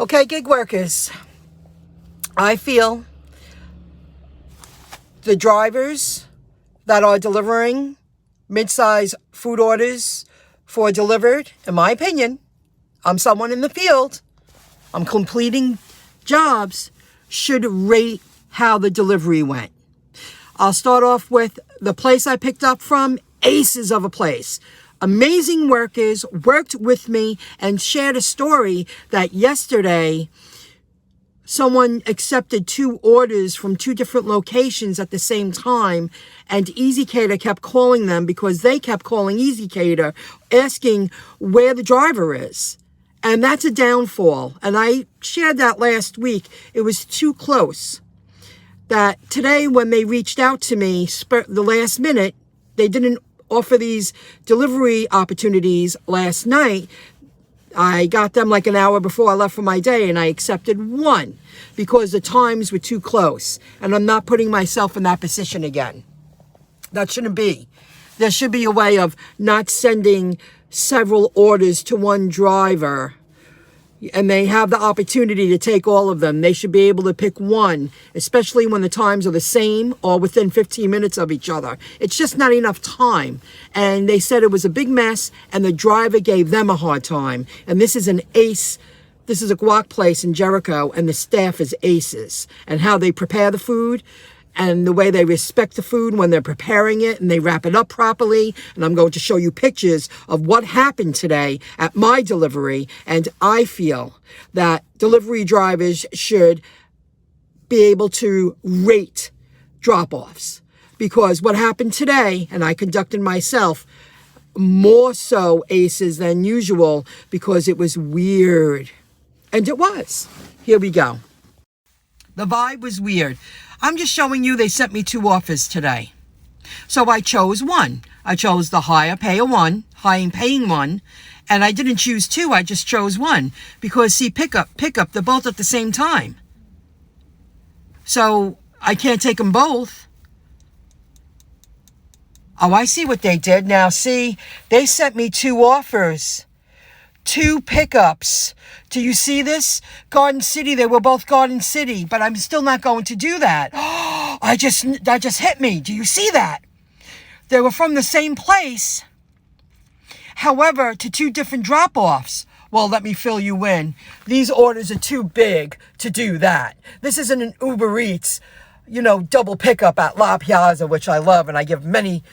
Okay, gig workers, I feel the drivers that are delivering mid-size food orders for delivered, in my opinion, I'm someone in the field, I'm completing jobs, should rate how the delivery went. I'll start off with the place I picked up from, aces of a place. Amazing workers worked with me and shared a story that yesterday someone accepted 2 orders from 2 different locations at the same time, and EasyCater kept calling them because they kept calling EasyCater asking where the driver is. And that's a downfall. And I shared that last week. It was too close. That today when they reached out to me, the last minute, they didn't offer these delivery opportunities last night. I got them like an hour before I left for my day, and I accepted 1 because the times were too close. And I'm not putting myself in that position again. That shouldn't be. There should be a way of not sending several orders to one driver, and they have the opportunity to take all of them. They should be able to pick one, especially when the times are the same or within 15 minutes of each other. It's just not enough time. And they said it was a big mess, and the driver gave them a hard time. And this is an ace. This is a guac place in Jericho, and the staff is aces. And how they prepare the food, and the way they respect the food when they're preparing it, and they wrap it up properly. And I'm going to show you pictures of what happened today at my delivery. And I feel that delivery drivers should be able to rate drop-offs, because what happened today, and I conducted myself, more so aces than usual, because it was weird. And it was. Here we go. The vibe was weird. I'm just showing you they sent me 2 offers today. So I chose 1. I chose the higher paying one, and I didn't choose 2, I just chose 1. Because see, pickup, they're both at the same time. So I can't take them both. Oh, I see what they did. Now see, they sent me 2 offers. 2 pickups. Do you see this? Garden City, they were both Garden City, but I'm still not going to do that. That just hit me. Do you see that? They were from the same place. However, to 2 different drop-offs. Well, let me fill you in. These orders are too big to do that. This isn't an Uber Eats, double pickup at La Piazza, which I love, and I give many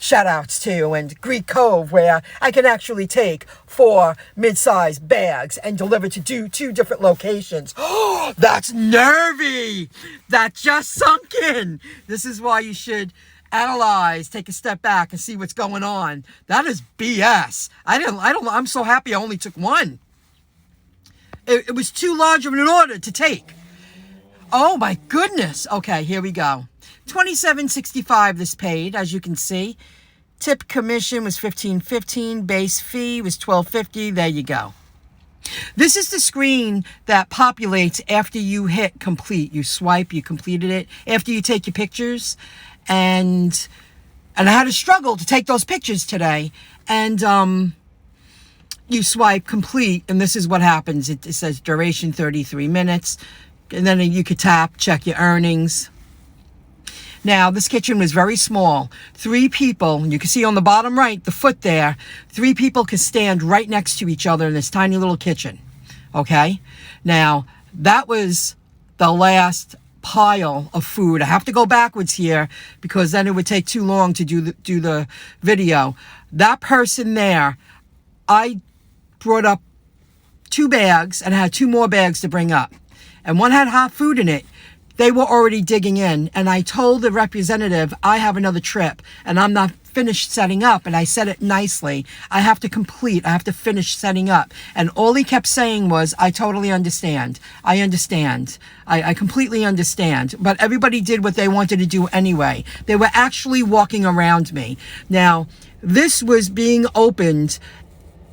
shout outs to, and Greek Cove, where I can actually take 4 mid-sized bags and deliver to 2 different locations. Oh, that's nervy. That just sunk in. This is why you should analyze, take a step back and see what's going on. That is BS. I'm so happy I only took 1. It was too large of an order to take. Oh my goodness. Okay, here we go. $27.65 this paid, as you can see. Tip commission was $15.15. Base fee was $12.50. There you go. This is the screen that populates after you hit complete. You swipe, you completed it. After you take your pictures. And I had to struggle to take those pictures today. And you swipe complete, and this is what happens. It says duration 33 minutes. And then you could tap, check your earnings. Now, this kitchen was very small. 3 people, and you can see on the bottom right, the foot there, 3 people could stand right next to each other in this tiny little kitchen. Okay? Now, that was the last pile of food. I have to go backwards here because then it would take too long to do the video. That person there, I brought up 2 bags and had 2 more bags to bring up. And one had hot food in it. They were already digging in, and I told the representative, I have another trip, and I'm not finished setting up, and I said it nicely. I have to finish setting up. And all he kept saying was, I totally understand. I understand. I completely understand. But everybody did what they wanted to do anyway. They were actually walking around me. Now, this was being opened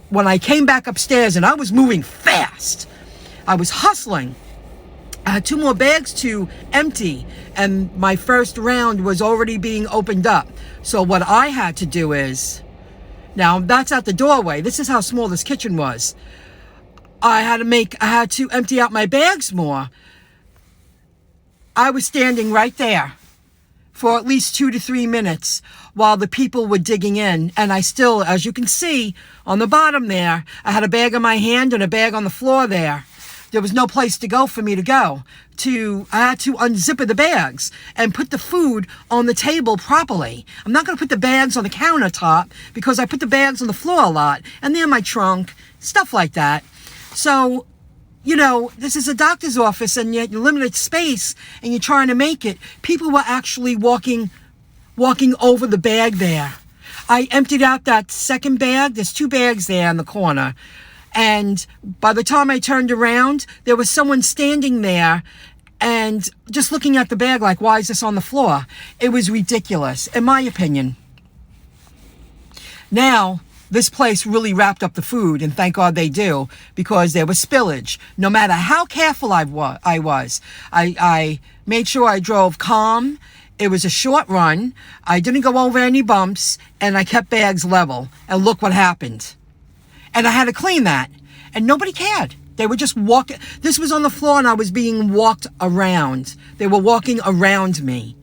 when I came back upstairs, and I was moving fast. I was hustling. I had 2 more bags to empty, and my first round was already being opened up. So what I had to do is, now that's at the doorway. This is how small this kitchen was. I had to empty out my bags more. I was standing right there for at least 2 to 3 minutes while the people were digging in. And I still, as you can see on the bottom there, I had a bag in my hand and a bag on the floor there. There was no place to go for me to go. I had to unzip the bags and put the food on the table properly. I'm not going to put the bags on the countertop because I put the bags on the floor a lot. And they're in my trunk, stuff like that. So, you know, this is a doctor's office and yet you're limited space and you're trying to make it. People were actually walking over the bag there. I emptied out that second bag. There's 2 bags there in the corner. And by the time I turned around, there was someone standing there and just looking at the bag like, why is this on the floor? It was ridiculous, in my opinion. Now, this place really wrapped up the food, and thank God they do, because there was spillage. No matter how careful I was, I made sure I drove calm. It was a short run. I didn't go over any bumps, and I kept bags level. And look what happened. And I had to clean that. And nobody cared. They were just walking. This was on the floor and I was being walked around. They were walking around me.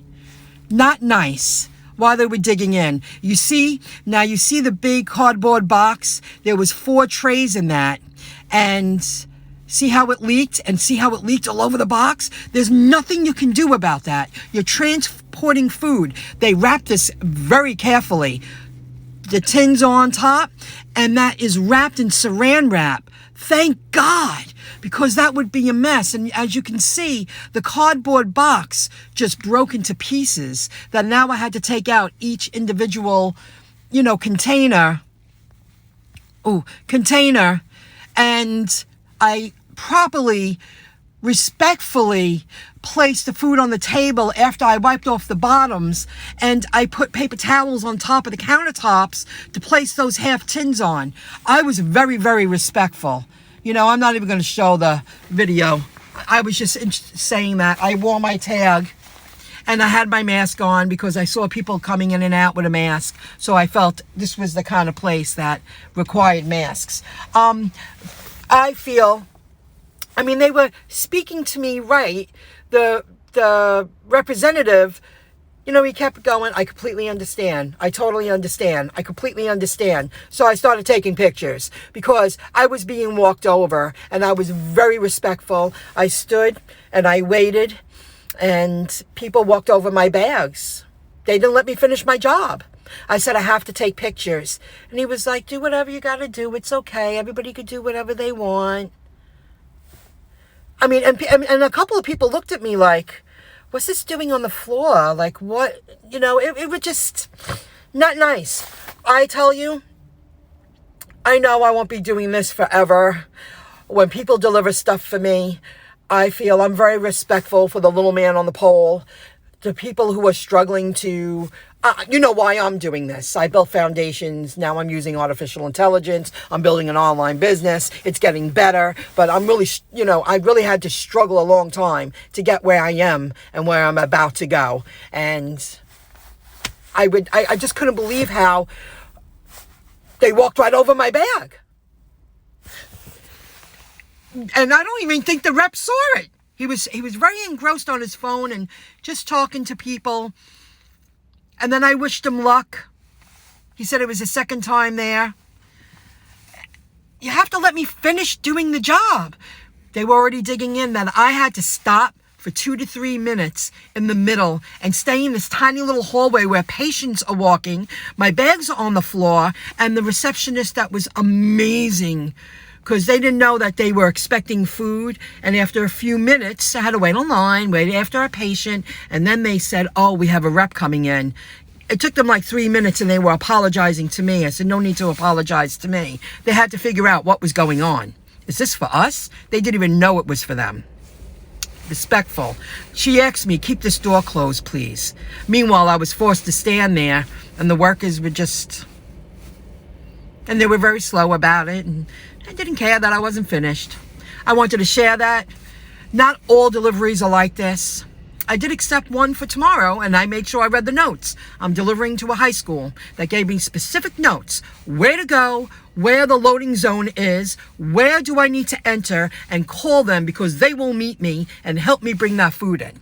Not nice while they were digging in. You see the big cardboard box? There was 4 trays in that. And see how it leaked? And see how it leaked all over the box? There's nothing you can do about that. You're transporting food. They wrapped this very carefully. The tins on top, and that is wrapped in saran wrap. Thank God, because that would be a mess. And as you can see, the cardboard box just broke into pieces that now I had to take out each individual, container. And I properly, respectfully placed the food on the table after I wiped off the bottoms, and I put paper towels on top of the countertops to place those half tins on. I was very, very respectful. I'm not even going to show the video. I was just saying that. I wore my tag and I had my mask on because I saw people coming in and out with a mask. So I felt this was the kind of place that required masks. I feel, they were speaking to me right. The representative, he kept going, I completely understand. I totally understand. I completely understand. So I started taking pictures because I was being walked over and I was very respectful. I stood and I waited and people walked over my bags. They didn't let me finish my job. I said, I have to take pictures. And he was like, do whatever you got to do. It's okay. Everybody could do whatever they want. And a couple of people looked at me like, what's this doing on the floor? Like, what? It was just not nice. I tell you, I know I won't be doing this forever. When people deliver stuff for me, I feel I'm very respectful for the little man on the pole, the people who are struggling to, why I'm doing this. I built foundations. Now I'm using artificial intelligence. I'm building an online business. It's getting better, but I'm really, I really had to struggle a long time to get where I am and where I'm about to go. And I just couldn't believe how they walked right over my bag. And I don't even think the rep saw it. He was very engrossed on his phone and just talking to people. And then I wished him luck. He said it was his second time there. You have to let me finish doing the job. They were already digging in. Then I had to stop for 2 to 3 minutes in the middle and stay in this tiny little hallway where patients are walking. My bags are on the floor. And the receptionist, that was amazing, because they didn't know that they were expecting food. And after a few minutes, I had to wait online, wait after a patient. And then they said, oh, we have a rep coming in. It took them like 3 minutes and they were apologizing to me. I said, no need to apologize to me. They had to figure out what was going on. Is this for us? They didn't even know it was for them. Respectful. She asked me, keep this door closed, please. Meanwhile, I was forced to stand there and the workers were just, and they were very slow about it. And I didn't care that I wasn't finished. I wanted to share that. Not all deliveries are like this. I did accept one for tomorrow, and I made sure I read the notes. I'm delivering to a high school that gave me specific notes. Where to go, where the loading zone is, where do I need to enter, and call them because they will meet me and help me bring that food in.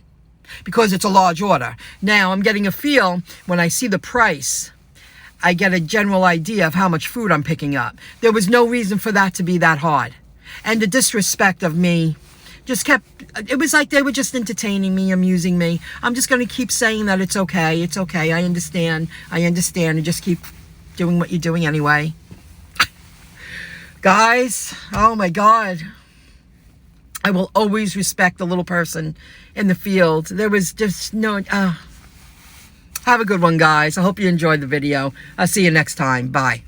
Because it's a large order. Now, I'm getting a feel when I see the price. I get a general idea of how much food I'm picking up. There was no reason for that to be that hard. And the disrespect of me just kept, it was like they were just entertaining me, amusing me. I'm just going to keep saying that it's okay, I understand, and just keep doing what you're doing anyway. Guys, oh my God. I will always respect the little person in the field. There was just no, have a good one, guys. I hope you enjoyed the video. I'll see you next time. Bye.